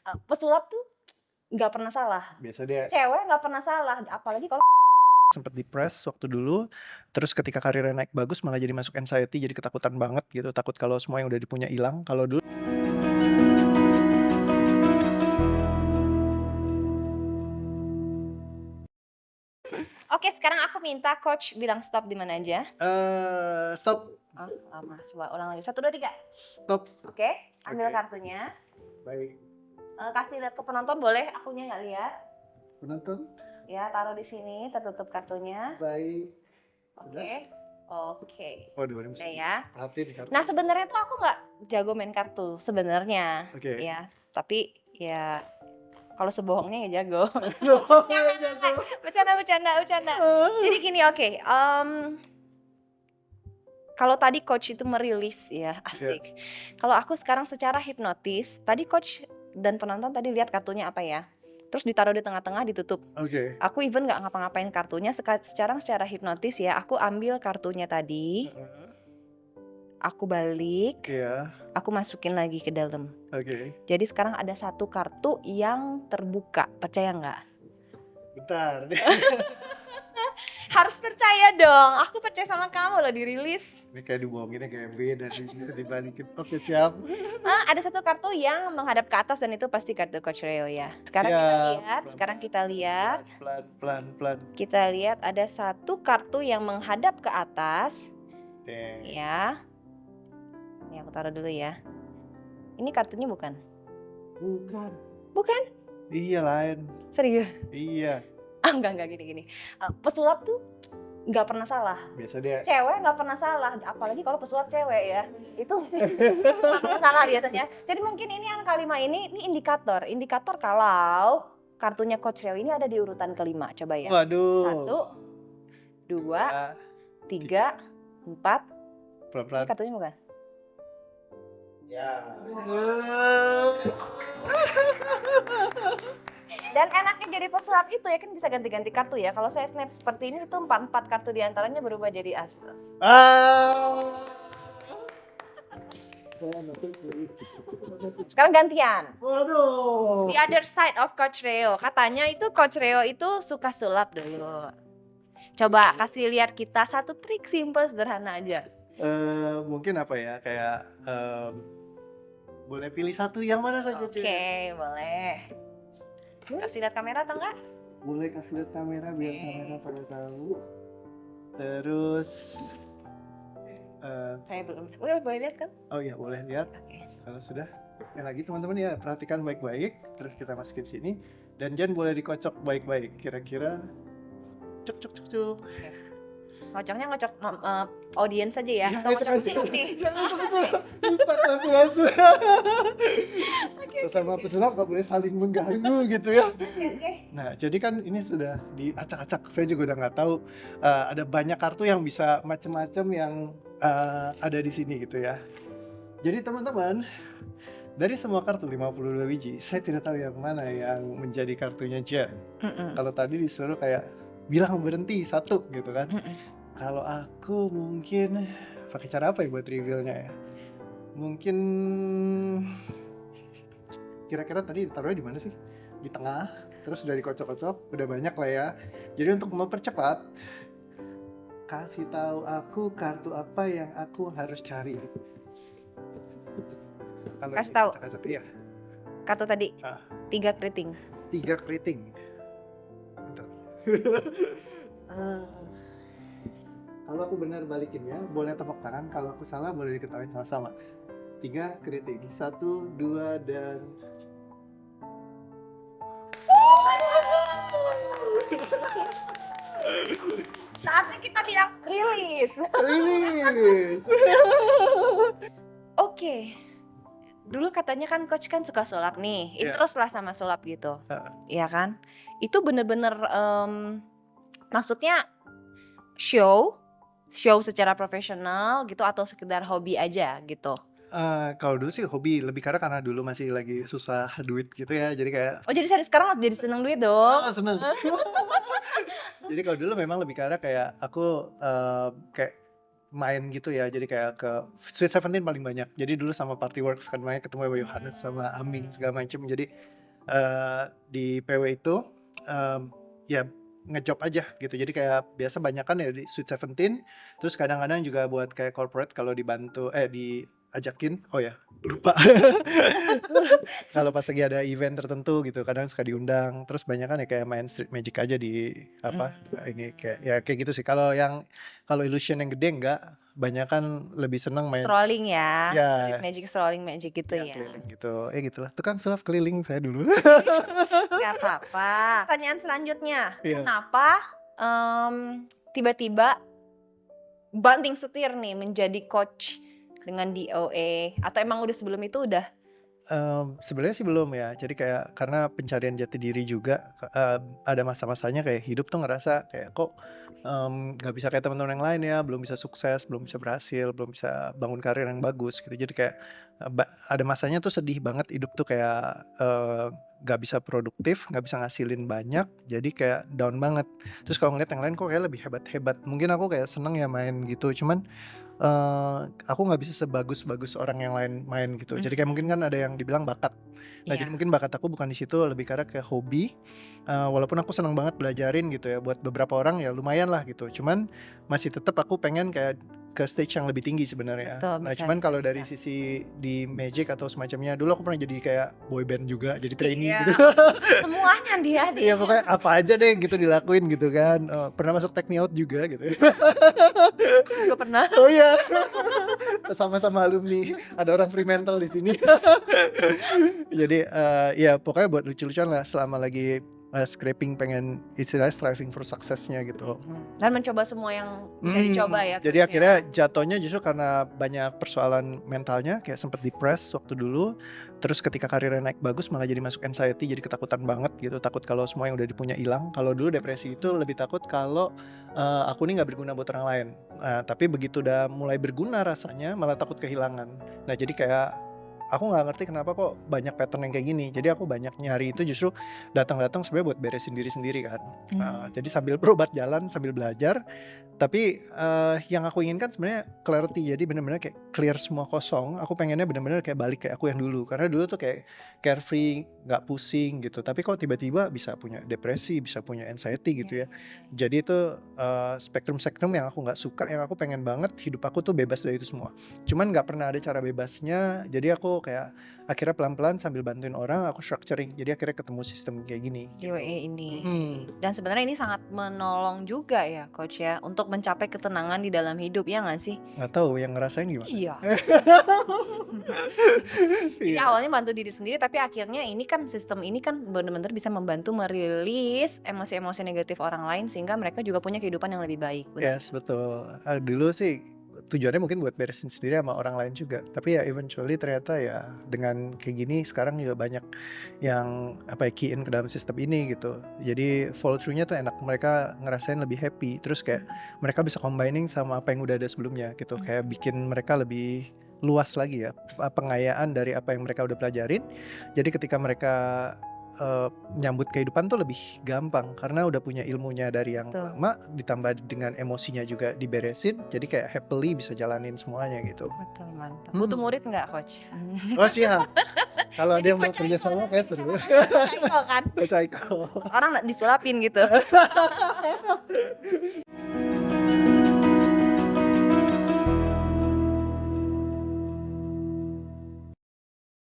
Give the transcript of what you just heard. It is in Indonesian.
Pesulap tuh nggak pernah salah. Biasa dia Cewek nggak pernah salah, apalagi kalau sempet depres waktu dulu, terus ketika karirnya naik bagus malah jadi masuk anxiety, jadi ketakutan banget gitu, takut kalau semua yang udah dipunya hilang. Kalau dulu Oke, sekarang aku minta coach bilang stop di mana aja. stop. Lama, coba ulang lagi. 1, 2, 3. Stop. Oke, ambil Oke. kartunya. Baik. Kasih lihat ke penonton boleh, akunya nggak lihat. Penonton. Ya, taruh di sini, tertutup kartunya. Baik. Oke. Oke. Waduh, ini Udah mesti ya. perhatiin nih kartu. Nah, sebenarnya tuh aku nggak jago main kartu sebenarnya. Oke. Ya, tapi ya kalau sebohongnya ya jago. Bercanda. Jadi gini, oke. Kalau tadi coach itu merilis ya, asik. Kalau aku sekarang secara hipnotis, tadi coach dan penonton tadi lihat kartunya apa ya? Terus ditaruh di tengah-tengah, ditutup. Oke. Aku even nggak ngapa-ngapain kartunya. Sekarang secara hipnotis ya, aku ambil kartunya tadi, aku balik, Iya. aku masukin lagi ke dalam. Oke. Jadi sekarang ada satu kartu yang terbuka, percaya nggak? Bentar. Harus percaya dong, aku percaya sama kamu loh dirilis. Ini kayak dibohonginnya kayak beda dan dibalikin. Oke, siap. Ada satu kartu yang menghadap ke atas dan itu pasti kartu Coach Reo ya. Sekarang Siap. kita lihat, sekarang kita lihat. Pelan. Kita lihat ada satu kartu yang menghadap ke atas. Oke. Ya. Ini aku taruh dulu ya. Ini kartunya bukan? Bukan? Iya, lain. Serius? Iya. Enggak gini. Pesulap tuh nggak pernah salah. Biasa dia Cewek nggak pernah salah, apalagi kalau pesulap cewek ya. Itu nggak pernah salah biasanya. Jadi mungkin ini yang kalimat ini indikator kalau kartunya Coach Reo ini ada di urutan kelima. Coba ya. Waduh. 1, 2, 3, 4. Ini Pelan-pelan. kartunya bukan? Ya. Dan enaknya jadi pesulap itu ya kan bisa ganti-ganti kartu ya. Kalau saya snap seperti ini itu 4 kartu diantaranya berubah jadi as. Sekarang gantian. Waduh. The other side of Coach Reo. Katanya itu Coach Reo itu suka sulap dulu. Coba kasih lihat kita satu trik simple sederhana aja. Mungkin apa ya, kayak boleh pilih satu yang mana saja, Oke, boleh. Kasih lihat kamera atau enggak? Boleh kasih lihat kamera biar kamera pada tahu. Terus Saya belum. Udah boleh lihat kan? oh iya, boleh lihat. Oke. Kalau sudah, yang lagi teman-teman ya perhatikan baik-baik. Terus kita masukin sini dan Jen boleh dikocok baik-baik. Kira-kira cuk. Ngocoknya ngocok audiens aja ya. Atau ngocok sini nih. Sesama pesulap gak boleh saling mengganggu gitu ya. Oke. Nah, jadi kan ini sudah diacak-acak. Saya juga udah nggak tahu ada banyak kartu yang bisa macam-macam yang ada di sini gitu ya. Jadi teman-teman, dari semua kartu 52 biji, saya tidak tahu yang mana yang menjadi kartunya Jen. Kalau tadi disuruh kayak bilang berhenti satu gitu kan. Kalau aku mungkin pakai cara apa ya buat revealnya ya? Mungkin kira-kira tadi taruhnya di mana sih? Di tengah, terus udah dikocok-kocok, udah banyak lah ya. Jadi untuk mempercepat, kasih tahu aku kartu apa yang aku harus cari. Kasih tahu. Iya. Kartu tadi. 3 keriting. 3 keriting. Bentar. Kalau aku benar balikin ya, boleh tepuk tangan. Kalau aku salah boleh diketahui sama-sama. 3 keriting. 1, 2, dan Saatnya kita bilang rilis. Oke. Dulu katanya kan coach kan suka sulap nih. Interest lah sama sulap gitu. Iya kan? Itu bener-bener maksudnya show secara profesional gitu atau sekedar hobi aja gitu? Kalau dulu sih hobi, lebih karena dulu masih lagi susah duit gitu ya, jadi kayak Oh jadi sekarang jadi seneng duit dong? seneng. Jadi kalau dulu memang lebih karena kayak aku kayak main gitu ya. Jadi kayak ke Sweet Seventeen paling banyak. Jadi dulu sama Partyworks kan main ketemu sama Yohanes sama Aming segala macem. Jadi di PW itu ya ngejob aja gitu. Jadi kayak biasa banyak kan ya di Sweet Seventeen. Terus kadang-kadang juga buat kayak corporate kalau dibantu diajakin. Oh ya, lupa. Kalau pas lagi ada event tertentu gitu, kadang suka diundang. Terus banyak kan ya kayak main Street Magic aja di apa ini kayak ya kayak gitu sih. Kalau Illusion yang gede enggak, banyak kan lebih seneng main Strolling ya, ya street magic, strolling magic gitu ya ya. keliling gitu. Gitulah. Tukang sulap keliling saya dulu. Gak apa-apa. Pertanyaan selanjutnya, Iya. kenapa tiba-tiba banting setir nih menjadi coach dengan DOA? Atau emang udah sebelum itu udah? Sebenarnya sih belum ya. Jadi kayak karena pencarian jati diri juga ada masa-masanya kayak hidup tuh ngerasa kayak kok nggak bisa kayak teman-teman yang lain ya, belum bisa sukses, belum bisa berhasil, belum bisa bangun karir yang bagus gitu. Jadi kayak ada masanya tuh sedih banget hidup tuh kayak nggak bisa produktif, nggak bisa ngasilin banyak, jadi kayak down banget. Terus kalau ngeliat yang lain kok kayak lebih hebat-hebat. Mungkin aku kayak seneng ya main gitu, cuman aku nggak bisa sebagus-bagus orang yang lain main gitu. Jadi kayak mungkin kan ada yang dibilang bakat. Nah jadi Iya. mungkin bakat aku bukan di situ, lebih karena kayak hobi. Walaupun aku senang banget belajarin gitu ya, buat beberapa orang ya lumayan lah gitu. Cuman masih tetap aku pengen kayak ke stage yang lebih tinggi sebenarnya. Betul, Nah bisa, cuman bisa, kalau dari bisa. sisi di Magic atau semacamnya, dulu aku pernah jadi kayak boy band juga, jadi trainee Iya, gitu. semuanya dia. Iya pokoknya apa aja deh gitu dilakuin gitu kan. Pernah masuk Take Me Out juga gitu. Juga pernah. Oh iya, sama-sama alumni. Ada orang Fremantle di sini. Jadi ya pokoknya buat lucu-lucuan lah selama lagi scraping, pengen istilahnya striving for success-nya gitu. Dan mencoba semua yang bisa dicoba ya. Jadi Coach, ya. akhirnya jatuhnya justru karena banyak persoalan mentalnya, kayak sempet depres waktu dulu. Terus ketika karirnya naik bagus malah jadi masuk anxiety, jadi ketakutan banget gitu. Takut kalau semua yang udah dipunya hilang. Kalau dulu depresi itu lebih takut kalau aku ini gak berguna buat orang lain. Tapi begitu udah mulai berguna rasanya malah takut kehilangan. Nah jadi kayak aku nggak ngerti kenapa kok banyak pattern yang kayak gini. Jadi aku banyak nyari itu justru datang-datang sebenarnya buat beresin diri sendiri kan. Jadi sambil berobat jalan, sambil belajar. Tapi yang aku inginkan sebenarnya clarity. Jadi benar-benar kayak clear semua kosong. Aku pengennya benar-benar kayak balik kayak aku yang dulu. Karena dulu tuh kayak carefree, nggak pusing gitu. Tapi kok tiba-tiba bisa punya depresi, bisa punya anxiety gitu ya. Jadi itu spektrum-spektrum yang aku nggak suka. Yang aku pengen banget hidup aku tuh bebas dari itu semua. Cuman nggak pernah ada cara bebasnya. Jadi aku kayak akhirnya pelan-pelan sambil bantuin orang aku structuring. Jadi akhirnya ketemu sistem kayak gini. DOA ini. Hmm. Dan sebenarnya ini sangat menolong juga ya coach ya untuk mencapai ketenangan di dalam hidup ya nggak sih? Nggak tahu yang ngerasain gimana. Iya. Jadi Iya. awalnya bantu diri sendiri tapi akhirnya ini kan sistem ini kan benar-benar bisa membantu merilis emosi-emosi negatif orang lain sehingga mereka juga punya kehidupan yang lebih baik. Benar. Yes betul. Dulu sih tujuannya mungkin buat beresin sendiri sama orang lain juga. Tapi ya eventually ternyata ya dengan kayak gini sekarang juga banyak yang key in ke dalam sistem ini gitu. Jadi follow through-nya tuh enak. Mereka ngerasain lebih happy. Terus kayak mereka bisa combining sama apa yang udah ada sebelumnya gitu. Kayak bikin mereka lebih luas lagi ya pengayaan dari apa yang mereka udah pelajarin. Jadi ketika mereka nyambut kehidupan tuh lebih gampang karena udah punya ilmunya dari yang Betul. lama, ditambah dengan emosinya juga diberesin, jadi kayak happily bisa jalanin semuanya gitu. Betul, mantap. Butuh murid nggak coach? Oh siap. Kalau Jadi dia mau Coach kerja Aiko sama nanti kayak seru. sama Coach Aiko kan. Coach Aiko. Terus orang disulapin gitu.